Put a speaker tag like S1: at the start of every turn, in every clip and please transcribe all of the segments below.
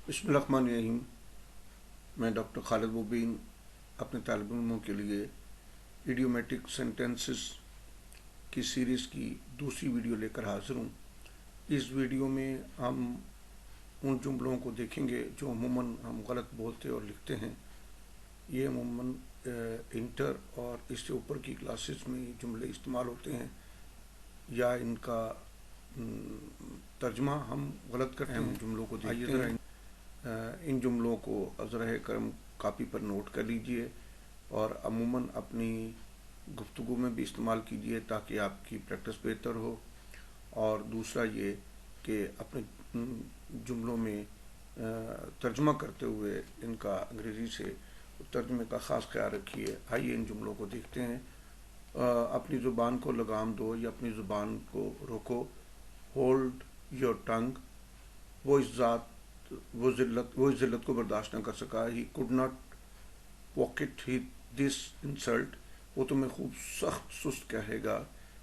S1: بسم اللہ الرحمن الرحیم۔ میں ڈاکٹر خالد مبین اپنے طالب علموں کے لیے ایڈیومیٹک سینٹنسز کی سیریز کی دوسری ویڈیو لے کر حاضر ہوں۔ اس ویڈیو میں ہم ان جملوں کو دیکھیں گے جو عموماً ہم غلط بولتے اور لکھتے ہیں۔ یہ عموماً انٹر اور اس سے اوپر کی کلاسز میں جملے استعمال ہوتے ہیں یا ان کا ترجمہ ہم غلط کرتے ہیں۔ جملوں کو دیکھتے ہیں، ان جملوں کو ذرا کرم کاپی پر نوٹ کر لیجئے اور عموماً اپنی گفتگو میں بھی استعمال کیجئے تاکہ آپ کی پریکٹس بہتر ہو۔ اور دوسرا یہ کہ اپنے جملوں میں ترجمہ کرتے ہوئے ان کا انگریزی سے ترجمے کا خاص خیال رکھیے۔ آئیے ان جملوں کو دیکھتے ہیں۔ اپنی زبان کو لگام دو یا اپنی زبان کو روکو۔ Hold your tongue. وہ ذلت کو برداشت نہ کر سکا۔ He could not pocket this insult. وہ تمہیں خوب سخت سست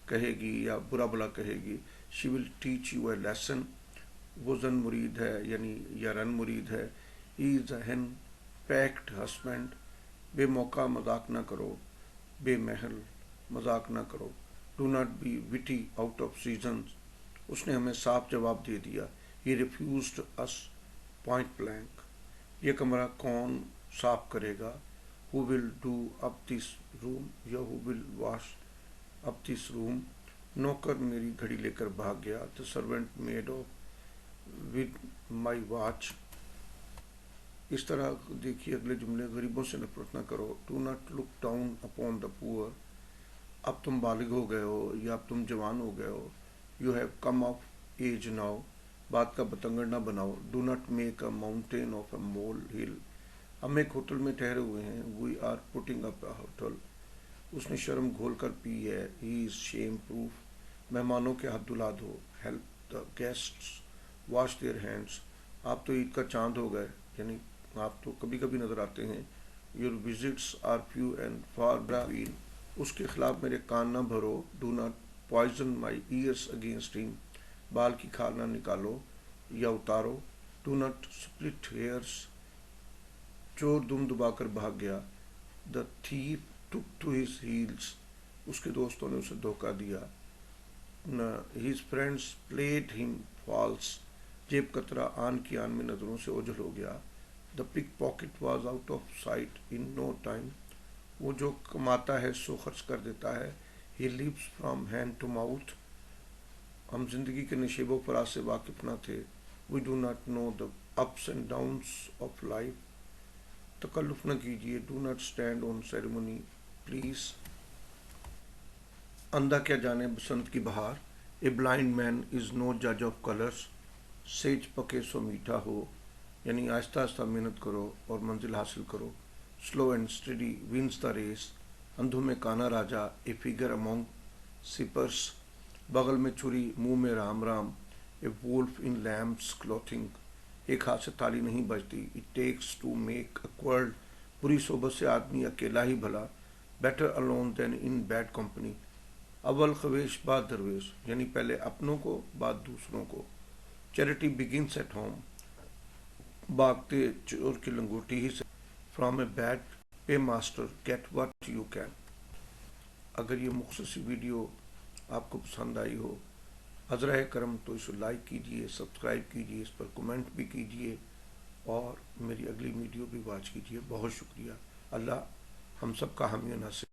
S1: کہے گی یا برا بلا کہے گی۔ She will teach you a lesson. وہ زن مرید ہے یعنی یا رن مرید ہے۔ ہی از اے ہین پیکڈ ہسبینڈ۔ بے موقع مذاق نہ کرو، بے محل مذاق نہ کرو۔ Do not be witty out of season. اس نے ہمیں صاف جواب دے دیا۔ He refused us point blank. یہ کمرہ کون صاف کرے گا؟ ہو ول ڈو اپ دس روم یا ہو ول واش اپ دس روم۔ نوکر میری گھڑی لے کر بھاگ گیا۔ The servant made off with my watch. اس طرح دیکھیے اگلے جملے۔ غریبوں سے نفرت نہ کرو۔ Do not look down upon the poor. اب تم بالغ ہو گئے ہو یا اب تم جوان ہو گئے ہو۔ You have come of age now. بات کا بتنگڑ نہ بناؤ۔ Do not make a mountain of a molehill. ہم ایک ہوٹل میں ٹھہرے ہوئے ہیں۔ We are putting up a hotel. اس نے شرم گھول کر پی ہے۔ He is shame proof. مہمانوں کے ہاتھ دھلا دو۔ Help the guests wash their hands. آپ تو عید کا چاند ہو گئے یعنی آپ تو کبھی کبھی نظر آتے ہیں۔ Your visits are few and far between. اس کے خلاف میرے کان نہ بھرو۔ Do not poison my ears against him. بال کی کھال نہ نکالو یا اتارو۔ Do not split hairs. چور دم دبا کر بھاگ گیا۔ The thief took to his heels. اس کے دوستوں نے اسے دھوکہ دیا۔ His friends played him false. جیب کترا آن کی آن میں نظروں سے اوجھل ہو گیا۔ The pickpocket was out of sight in no time. وہ جو کماتا ہے سو خرچ کر دیتا ہے۔ He lives from hand to mouth. ہم زندگی کے نشیب و فراز سے واقف نہ تھے۔ We do not know the ups and downs of life. تکلف نہ کیجیے۔ Do not stand on ceremony please. اندھا کیا جانے بسنت کی بہار۔ اے بلائنڈ مین از نو جج آف کلرس۔ سیج پکے سو میٹھا ہو یعنی آہستہ آہستہ محنت کرو اور منزل حاصل کرو۔ Slow and steady wins the race. اندھوں میں کانا راجا۔ A figure امونگ سپرس۔ بغل میں چھری منہ میں Ram Ram. A wolf in lamb's clothing. ایک ہاتھ سے تالی نہیں بجتی۔ It takes to make a world. بری صحبت سے آدمی اکیلا ہی بھلا۔ Better alone than in bad company. اول خویش بعد درویش یعنی پہلے اپنوں کو بعد دوسروں کو۔ Charity begins at home. بھاگتے چور کی لنگوٹی ہی سے۔ From a bad paymaster get what you can. اگر یہ مختصر ویڈیو آپ کو پسند آئی ہو عذرائے کرم تو اسے لائک کیجئے، سبسکرائب کیجئے، اس پر کومنٹ بھی کیجئے اور میری اگلی ویڈیو بھی واچ کیجئے۔ بہت شکریہ۔ اللہ ہم سب کا حامی و ناصر۔